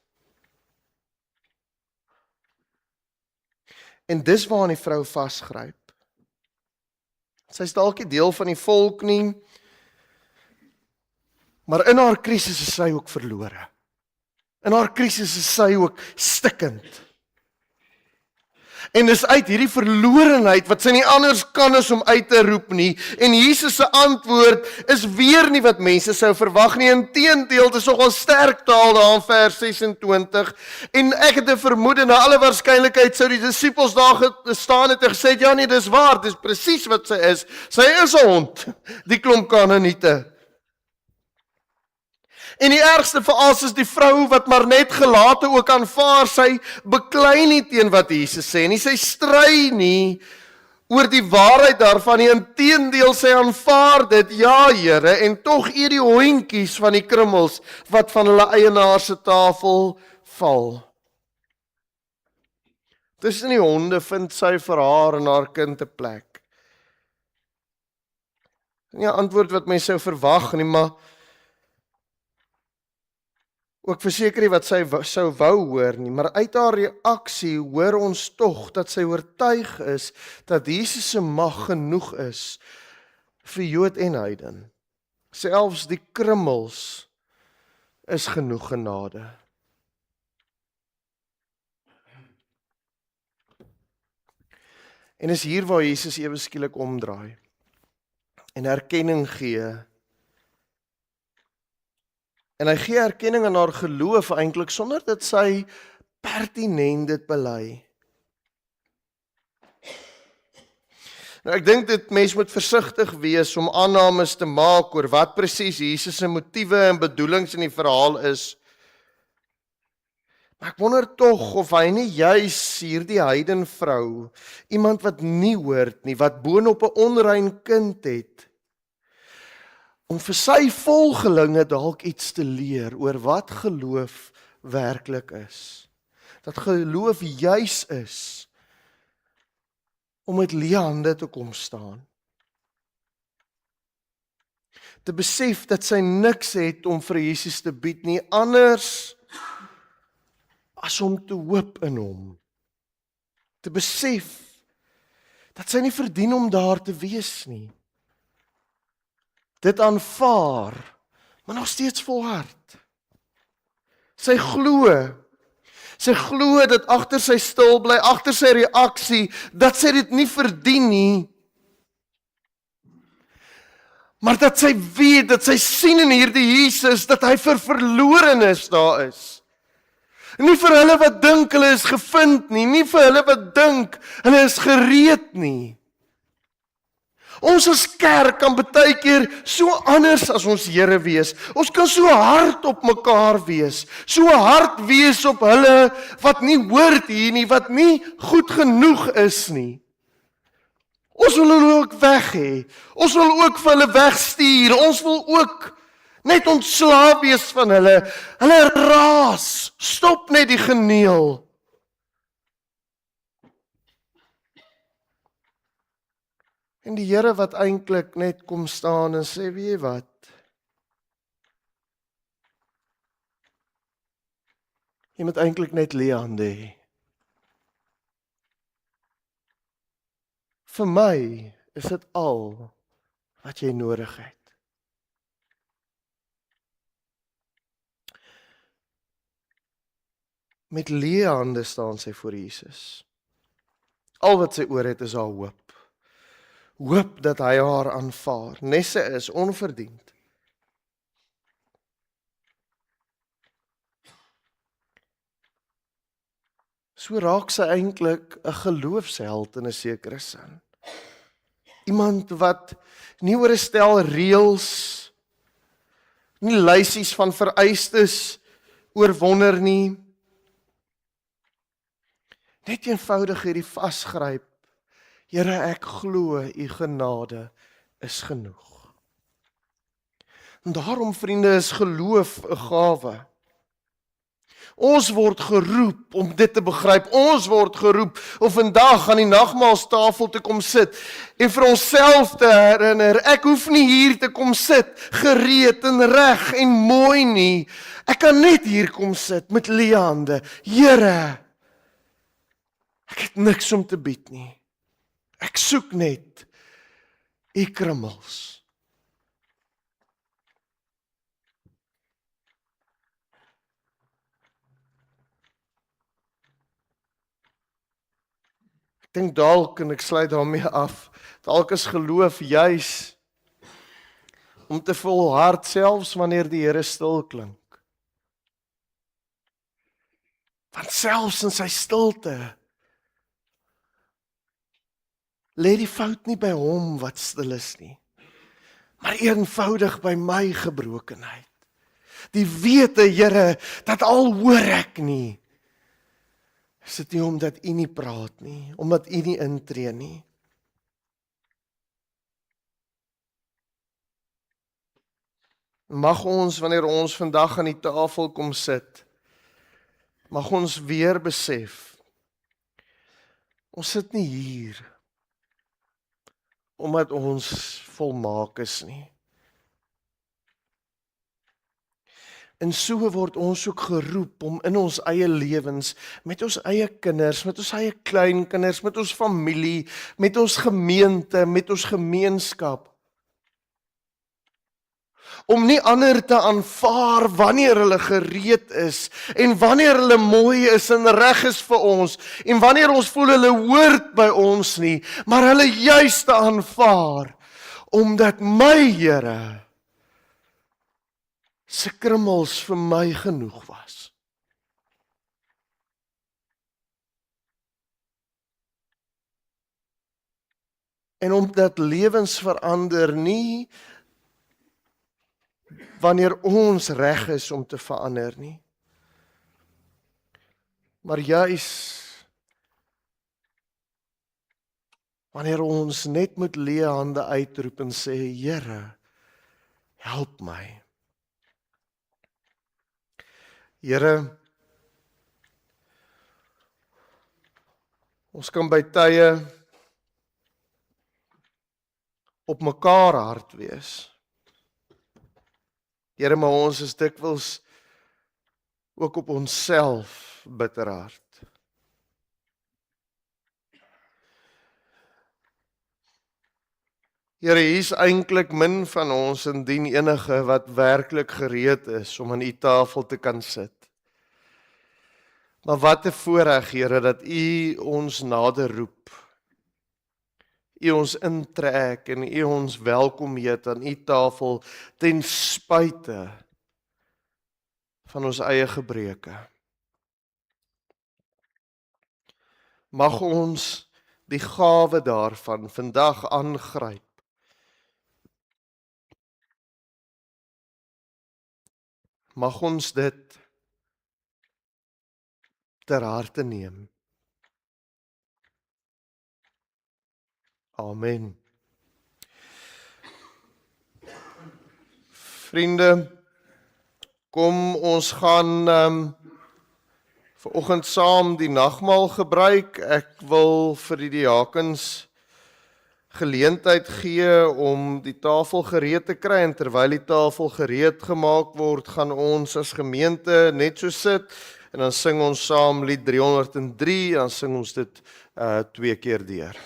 en dis waarin die vrou vasgryp. Sy is dalk nie deel van die volk nie, maar in haar krisis is sy ook verlore. In haar krisis is sy ook stikkend. En dis uit hierdie verlorenheid wat sy nie anders kan as om uit te roep nie. En Jesus se antwoord is weer nie wat mense sou verwag nie. Inteendeel, dit is nogal sterk taal daar in vers 26. En ek het 'n vermoede, na alle waarskynlikheid sou die disippels daar gestaan het en gesê, ja nee, dis waar, dis presies wat sy is. Sy is 'n hond, die klomp Kanaaniete. En die ergste vir alles is die vrou wat maar net gelate ook aanvaar, sy beklei nie teen wat Jesus sê nie, sy stry nie oor die waarheid daarvan nie, inteendeel sy aanvaar dit, ja Here, en tog eet die hondjies van die krummels wat van hulle eienaar se tafel val. Tussen die honde vind sy vir haar en haar kind 'n plek. Nie 'n antwoord wat mens sou verwag nie, maar ook verseker nie wat sy sou wou hoor nie, maar uit haar reaksie hoor ons tog dat sy oortuig is dat Jesus se mag genoeg is vir Jood en heiden. Selfs die krummels is genoeg genade. En is hier waar Jesus ewe skielik omdraai en erkenning gee. En hy gee erkenning aan haar geloof eintlik sonder dat sy pertinent dit bely. Nou ek dink dit mens moet versigtig wees om aannames te maak oor wat presies Jesus se motiewe en bedoelings in die verhaal is. Maar ek wonder tog of hy nie juis hierdie heidenvrou, iemand wat nie hoort nie, wat boonop 'n onrein kind het, om vir sy volgelinge dalk iets te leer oor wat geloof werklik is. Dat geloof juis is om met leë hande te kom staan. Te besef dat sy niks het om vir Jesus te bied nie, anders as om te hoop in hom. Te besef dat sy nie verdien om daar te wees nie. Dit aanvaar, maar nog steeds volhard. Sy glo dat agter sy stil bly, agter sy reaksie, dat sy dit nie verdien nie, maar dat sy weet, dat sy sien in hierdie Jesus, dat hy vir verlorenes daar is. Nie vir hulle wat dink hulle is gevind nie vir hulle wat dink hulle is gereed nie. Ons as kerk kan baie keer so anders as ons Here wees. Ons kan so hard op mekaar wees, so hard wees op hulle wat nie hoort hier nie, wat nie goed genoeg is nie. Ons wil hulle ook weg hê. Ons wil ook vir hulle wegstuur. Ons wil ook net ontslae wees van hulle. Hulle raas. Stop net die geneel. En die Here wat eintlik net kom staan en sê, weet jy wat? Jy moet eintlik net leë hande hê. Vir my is dit al wat jy nodig het. Met leë hande staan sy voor Jesus. Al wat sy oor het is haar hoop. Hoop dat hy haar aanvaar. Nesse is onverdiend. So raak sy eintlik 'n geloofsheld in 'n sekere sin. Iemand wat nie oor 'n stel reëls, nie lysies van vereistes oorwonder nie. Net eenvoudig hierdie vasgryp. Here, ek glo u genade is genoeg. En daarom, vriende, is geloof 'n gawe. Ons word geroep om dit te begryp. Ons word geroep om vandag aan die nagmaalstafel te kom sit en vir onsself te herinner, ek hoef nie hier te kom sit gereed en reg en mooi nie. Ek kan net hier kom sit met leë hande. Here, ek het niks om te bied nie. Ek soek net u krummels. Ek dink dalk, en ek sluit daarmee af, dalk is geloof juis om te volhard selfs wanneer die Here stil klink. Want selfs in sy stilte lê die fout nie by hom wat stil is nie, maar eenvoudig by my gebrokenheid. Die wete, Here, dat al hoor ek nie, is dit nie omdat u nie praat nie, omdat u nie intree nie. Mag ons, wanneer ons vandag aan die tafel kom sit, mag ons weer besef, ons sit nie hier omdat ons volmaak is nie. En so word ons ook geroep om in ons eie lewens, met ons eie kinders, met ons eie kleinkinders, met ons familie, met ons gemeente, met ons gemeenskap, om nie ander te aanvaar wanneer hulle gereed is, en wanneer hulle mooi is en reg is vir ons, en wanneer ons voel hulle hoort by ons nie, maar hulle juis te aanvaar, omdat my Here se krummels vir my genoeg was. En omdat lewens verander nie wanneer ons reg is om te verander nie, Maar juis wanneer ons net met leë hande uitroep en sê, Here, help my. Here, ons kan by tye op mekaar hard wees. Here, maar ons is dikwels ook op onsself bitterhard. Here, hier is eintlik min van ons indien enige wat werklik gereed is om aan u tafel te kan sit. Maar wat 'n voorreg, Here, dat u ons nader roep. U ons intrek en u ons welkom heet aan u tafel ten spyte van ons eie gebreke. Mag ons die gawe daarvan vandag aangryp. Mag ons dit ter harte neem. Amen. Vriende, kom ons gaan vanoggend saam die nagmaal gebruik. Ek wil vir die diakens geleentheid gee om die tafel gereed te kry en terwyl die tafel gereed gemaak word, gaan ons as gemeente net so sit en dan sing ons saam lied 303, dan sing ons dit 2 keer deur.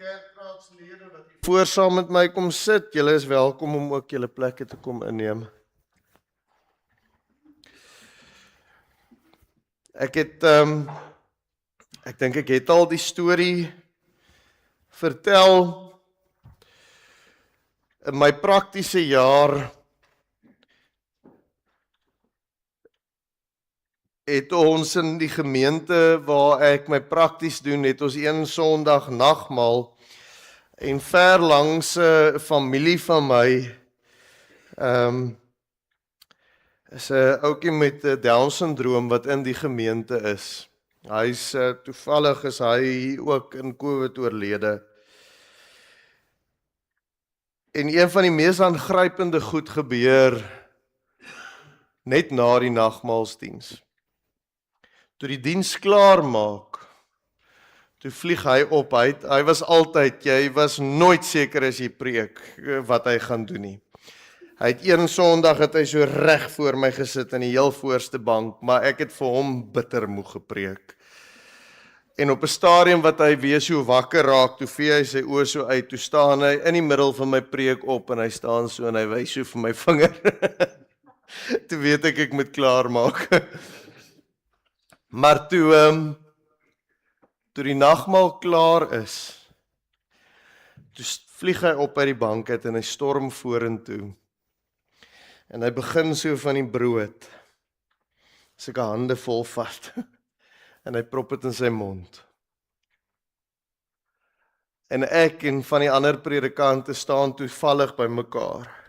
Kerkraadslede wat voor saam met my kom sit, julle is welkom om ook julle plekke te kom inneem. Ek dink ek het al die storie vertel. In my praktiese jaar het ons in die gemeente waar ek my prakties doen, het ons een Sondag nagmaal en ver langs 'n familie van my is 'n ouetjie met Down-sindroom wat in die gemeente is. Hy's toevallig is hy ook in COVID oorlede. En een van die mees aangrypende goed gebeur net na die nagmaalsdiens. Toe die diens klaar maak, toe vlieg hy op, hy was altyd, jy was nooit seker as jy preek wat hy gaan doen nie. Hy het een Sondag het hy so reg voor my gesit in die heel voorste bank, maar ek het vir hom bitter moeg gepreek. En op 'n stadium wat hy weer so wakker raak, toe vee hy sy oë so uit, toe staan hy in die middel van my preek op en hy staan so en hy wys so vir my vinger. Toe weet ek moet klaar maak. Maar toe die nagmaal klaar is, toe vlieg hy op uit die bank uit en hy storm vorentoe. En hy begin so van die brood, sulke hande vol vat, en hy prop dit in sy mond. En ek en van die ander predikante staan toevallig by mekaar.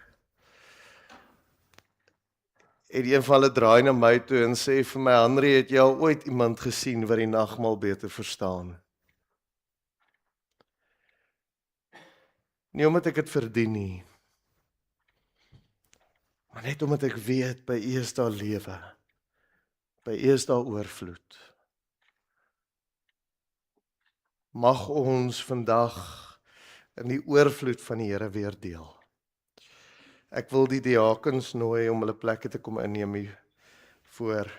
En een van hulle draai na my toe en sê vir my, Henry, het jy al ooit iemand gesien wat die nagmaal beter verstaan? Nie omdat ek dit verdien nie, maar net omdat ek weet, by U is daar lewe. By U is daar oorvloed. Mag ons vandag in die oorvloed van die Here weer deel. Ek wil die diakens nooi om hulle plekke te kom inneem hier voor.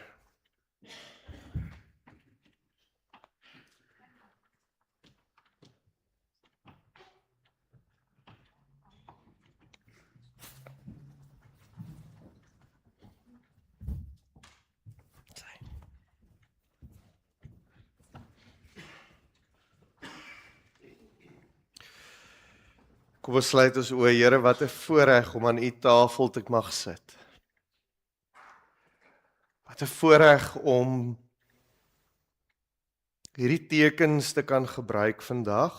Kom ons sluit ons oë, Here, wat 'n voorreg om aan U tafel te mag sit. Wat 'n voorreg om hierdie tekens te kan gebruik vandag.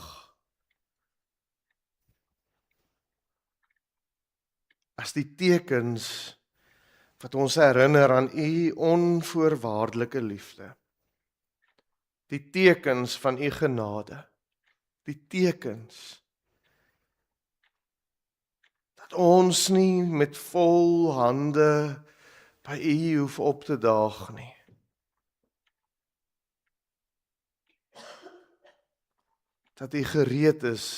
As die tekens wat ons herinner aan U onvoorwaardelike liefde. Die tekens van U genade. Die tekens dat ons nie met vol hande by U hoef op te daag nie. Dat U gereed is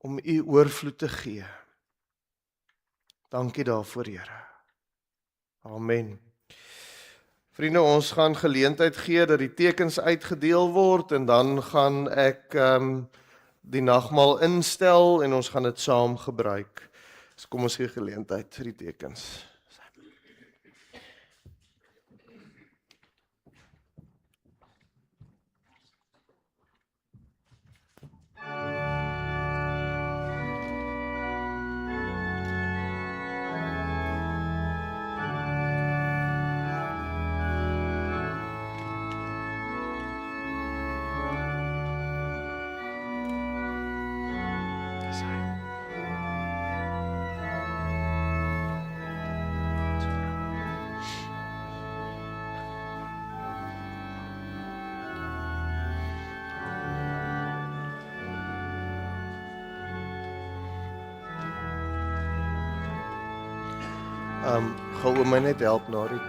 om U oorvloed te gee. Dankie daarvoor, Here. Amen. Vriende, ons gaan geleentheid gee dat die tekens uitgedeel word en dan gaan ek die nagmaal instel en ons gaan dit saam gebruik. So kom ons gee geleentheid vir die tekens. Gou my net help na die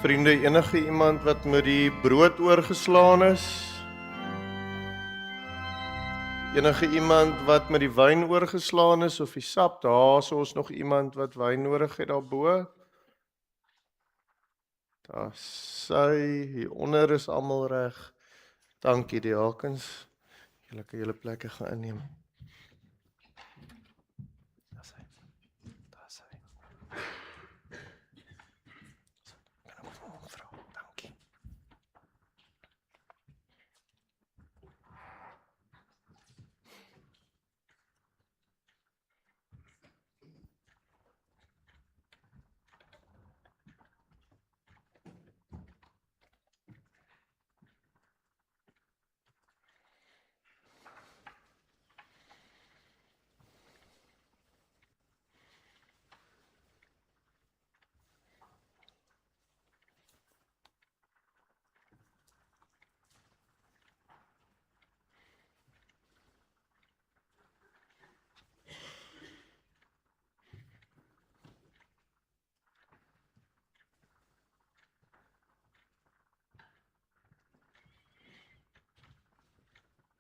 Vriende, enige iemand wat met die brood oorgeslaan is? Enige iemand wat met die wyn oorgeslaan is of die sap? Daar is ons nog iemand wat wyn nodig het daarbo. Daar sy, hieronder is almal reg. Dankie diakens. Julle kan julle plekke gaan inneem. Daar sy. Daar sy. Kan ek vir mevrou, dankie.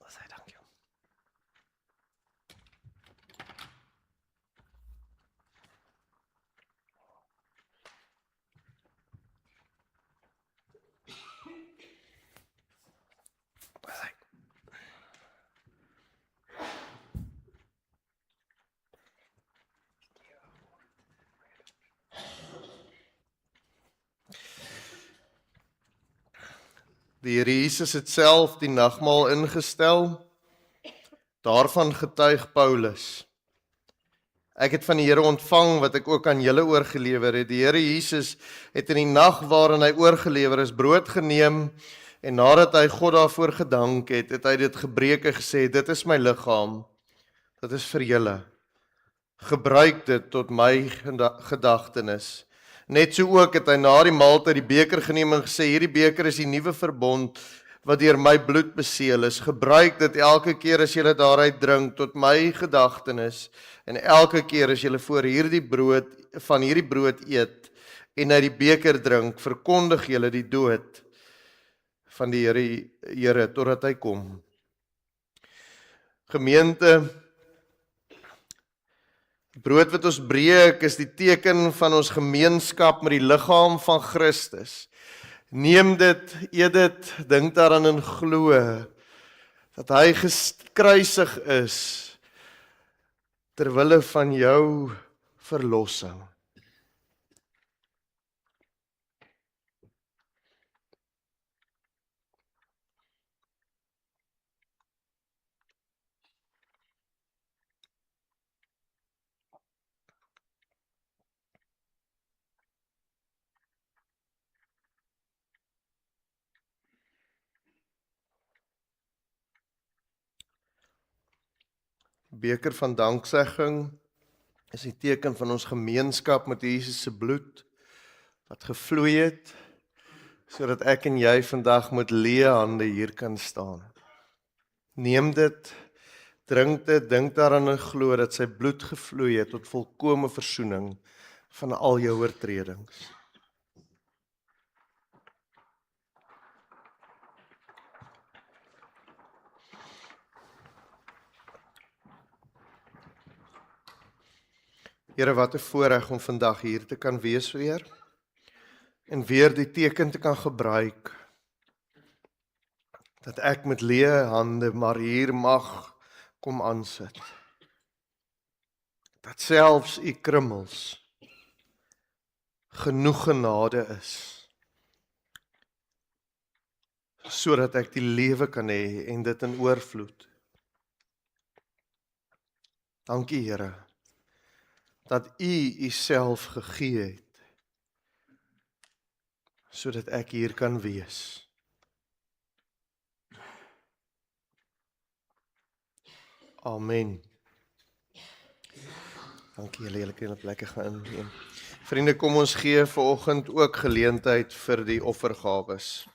Baie dankie. Baie. Die Here Jesus het self die nagmaal ingestel. Daarvan getuig Paulus. Ek het van die Here ontvang wat ek ook aan julle oorgelewer het. Die Here Jesus het in die nag waarin hy oorgelewer is, brood geneem en nadat hy God daarvoor gedank het, het hy dit gebreek en gesê, dit is my liggaam. Dit is vir julle. Gebruik dit tot my gedagtenis. Net so ook het hy na die maaltyd die beker geneem en gesê, hierdie beker is die nuwe verbond wat deur my bloed beseël is. Gebruik dit elke keer as julle daaruit drink tot my gedagtenis en elke keer as julle voor hierdie brood eet en uit die beker drink, verkondig julle die dood van die Here totdat hy kom. Gemeente, die brood wat ons breek is die teken van ons gemeenskap met die liggaam van Christus. Neem dit, eet dit, dink daaraan en glo dat hy gekruisig is ter wille van jou verlossing. Beker van danksegging is die teken van ons gemeenskap met Jesus se bloed wat gevloei het, sodat ek en jy vandag met leë hande hier kan staan. Neem dit, drink dit, dink daaraan en glo dat sy bloed gevloei het tot volkome versoening van al jou oortredings. Here, wat 'n voorreg om vandag hier te kan wees weer en weer die teken te kan gebruik dat ek met leë hande maar hier mag kom aansit. Dat selfs u krummels genoeg genade is sodat ek die lewe kan hê en dit in oorvloed. Dankie, Here, dat u uself gegee het, sodat ek hier kan wees. Amen. Dankie julle kan op plekke gaan inneem. Vriende, kom ons gee vanoggend ook geleentheid vir die offergawes.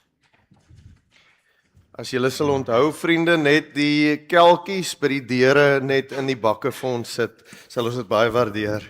As julle sal onthou, vriende, net die kelkies by die deure net in die bakke vir ons sit, sal ons dit baie waardeer.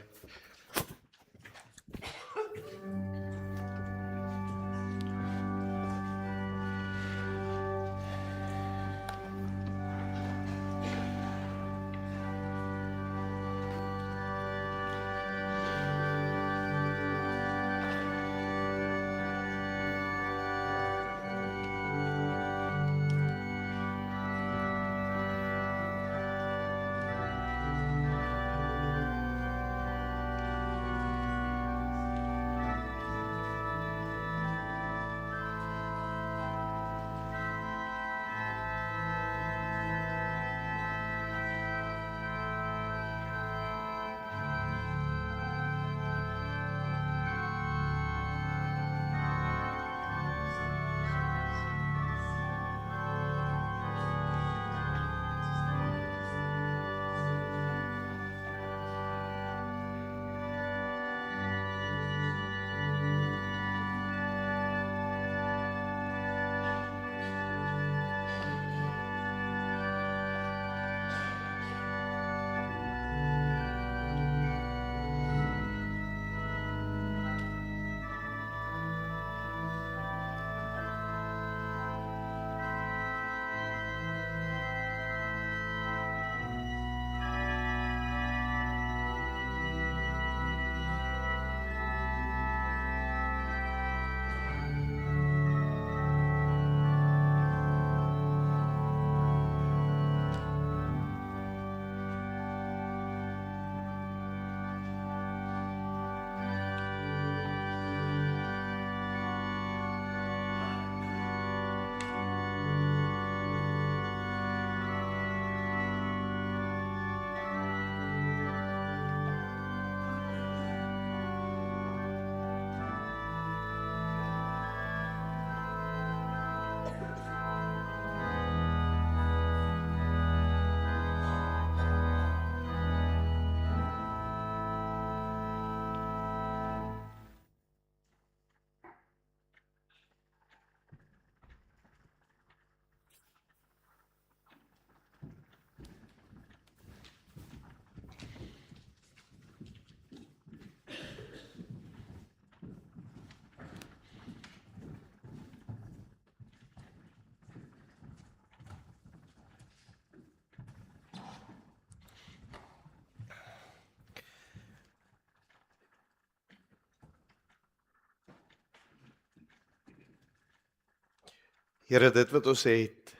Here, dit wat ons het,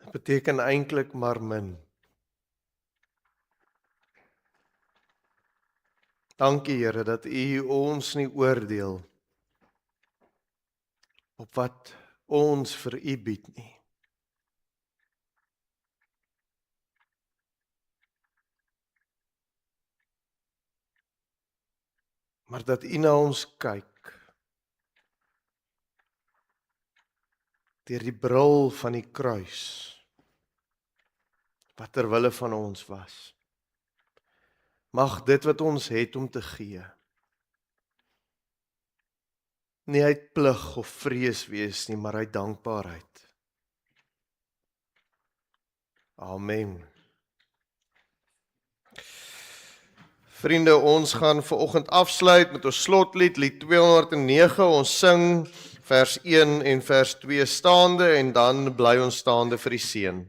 dit beteken eintlik maar min. Dankie Here dat U ons nie oordeel op wat ons vir U bied nie. Maar dat U na ons kyk deur die bril van die kruis wat ter wille van ons was. Mag dit wat ons het om te gee nie uit plig of vrees wees nie, maar uit dankbaarheid. Amen. Vriende, ons gaan vanoggend afsluit met ons slotlied, lied 209. Ons sing vers 1 en vers 2 staande en dan bly ons staande vir die seën.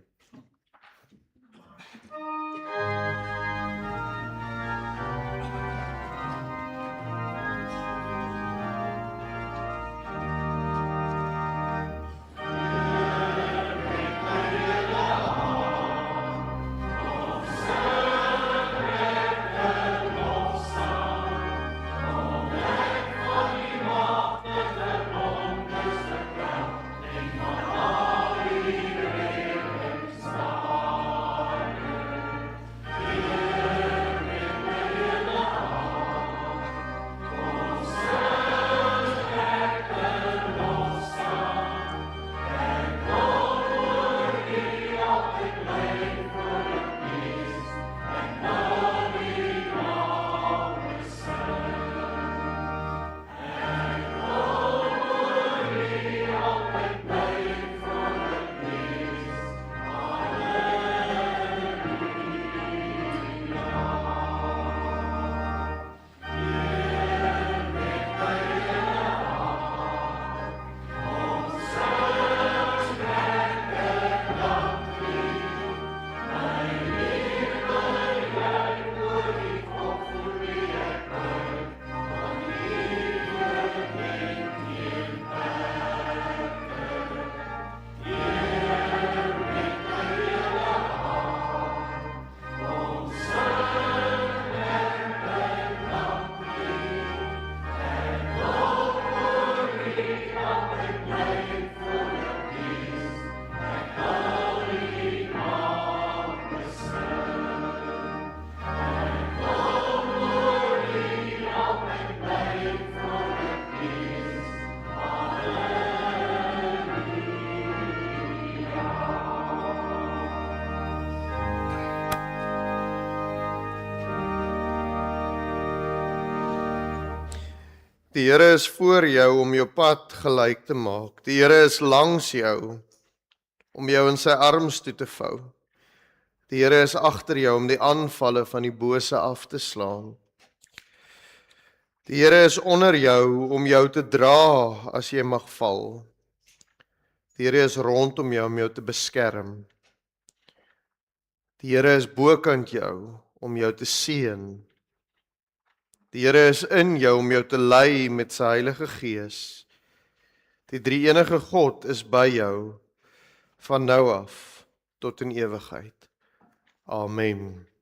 Die Here is voor jou om jou pad gelyk te maak. Die Here is langs jou om jou in sy arms toe te vou. Die Here is agter jou om die aanvalle van die bose af te slaan. Die Here is onder jou om jou te dra as jy mag val. Die Here is rondom jou om jou te beskerm. Die Here is bokant jou om jou te seën. Die Here is in jou om jou te lei met sy Heilige Gees. Die drie-enige God is by jou van nou af tot in ewigheid. Amen.